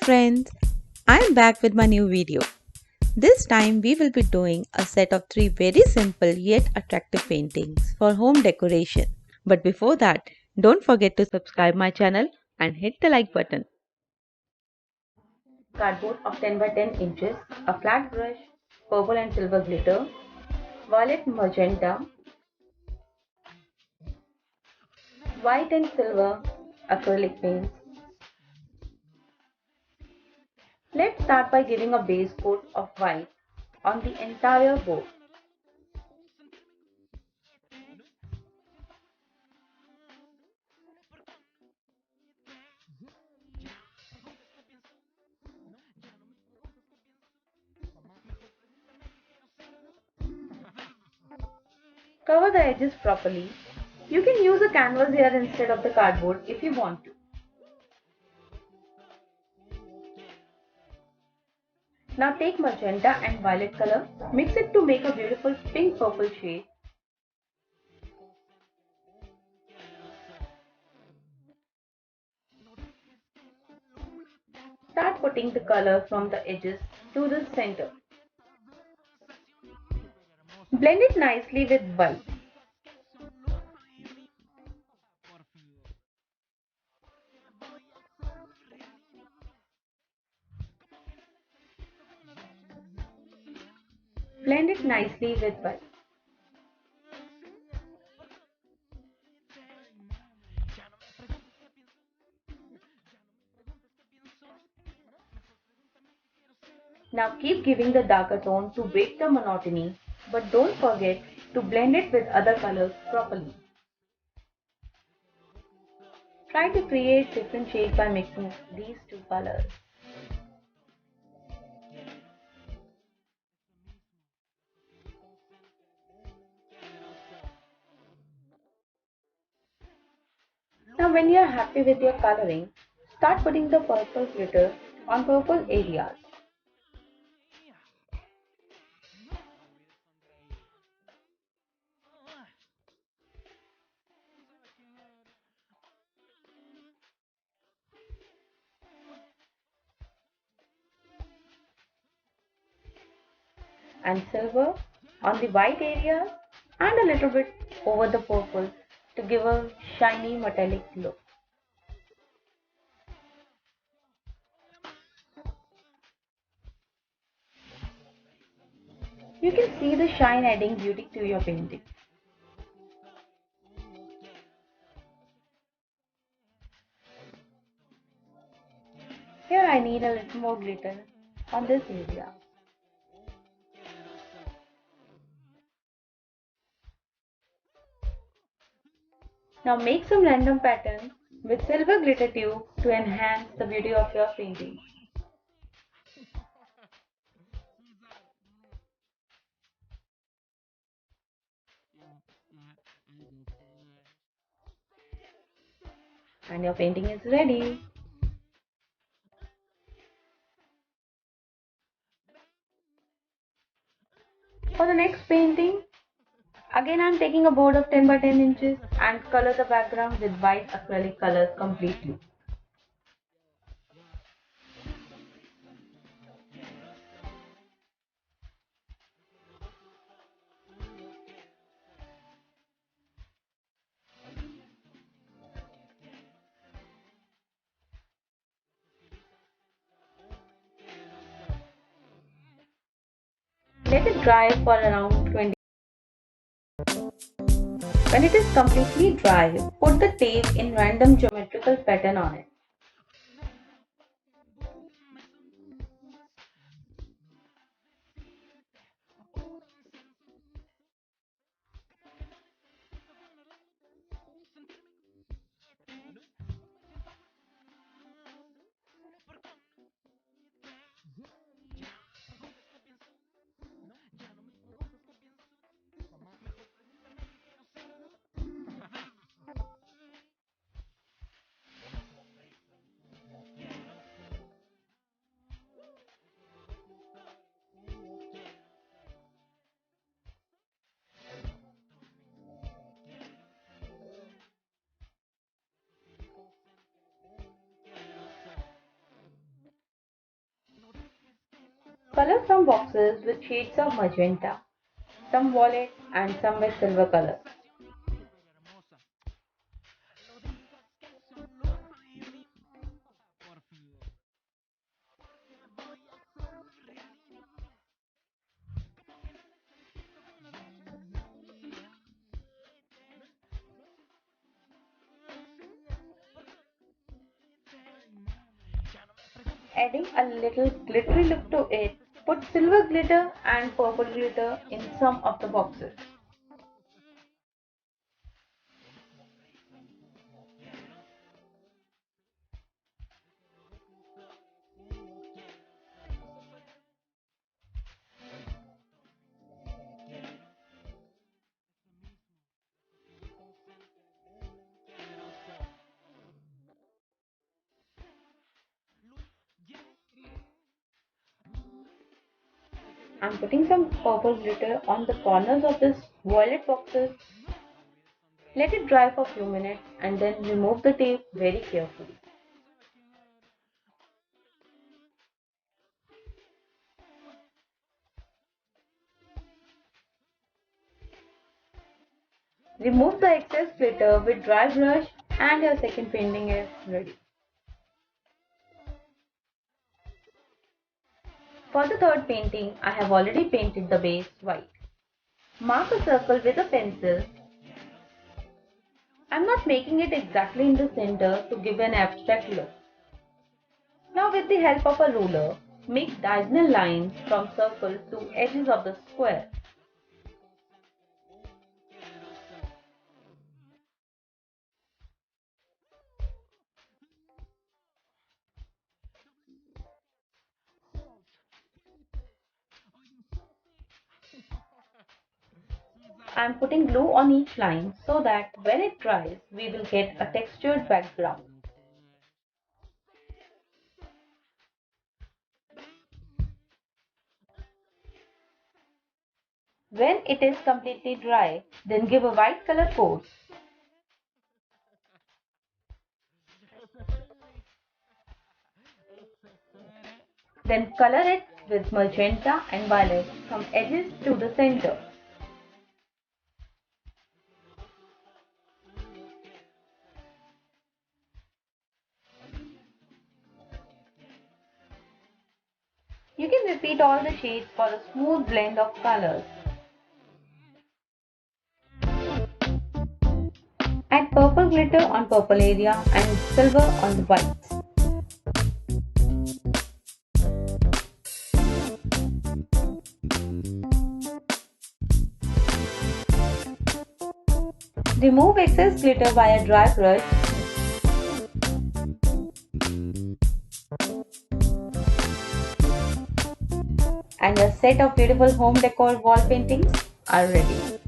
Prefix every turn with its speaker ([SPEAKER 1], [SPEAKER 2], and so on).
[SPEAKER 1] friends, I am back with my new video. This time we will be doing a set of 3 very simple yet attractive paintings for home decoration. But before that, don't forget to subscribe my channel and hit the like button. Cardboard of 10 by 10 inches, a flat brush, purple and silver glitter, violet magenta, white and silver acrylic paints. Let's start by giving a base coat of white on the entire board. Cover the edges properly. You can use a canvas here instead of the cardboard if you want to. Now take magenta and violet color, mix it to make a beautiful pink purple shade. Start putting the color from the edges to the center. Blend it nicely with white. Blend it nicely with white. Now keep giving the darker tone to break the monotony, but don't forget to blend it with other colors properly. Try to create different shades by mixing these two colors. Now when you are happy with your coloring, start putting the purple glitter on purple areas. And silver on the white areas and a little bit over the purple to give a shiny metallic look. You can see the shine adding beauty to your painting. Here I need a little more glitter on this area. Now make some random patterns with silver glitter tube to enhance the beauty of your painting. And your painting is ready. For the next painting, again I am taking a board of 10 by 10 inches and color the background with white acrylic colors completely. Let it dry for around 20. When it is completely dry, put the tape in random geometrical pattern on it. Color some boxes with shades of magenta, some violet and some with silver color. Adding a little glittery look to it, put silver glitter and purple glitter in some of the boxes. I'm putting some purple glitter on the corners of this violet boxes. Let it dry for a few minutes and then remove the tape very carefully. Remove the excess glitter with dry brush and your second painting is ready. For the third painting, I have already painted the base white. Mark a circle with a pencil. I'm not making it exactly in the center to give an abstract look. Now with the help of a ruler, make diagonal lines from circle to edges of the square. I'm putting glue on each line so that when it dries, we will get a textured background. When it is completely dry, then give a white color coat. Then color it with magenta and violet from edges to the center. You can repeat all the shades for a smooth blend of colors. Add purple glitter on purple area and silver on the whites. Remove excess glitter via dry brush. And a set of beautiful home decor wall paintings are ready.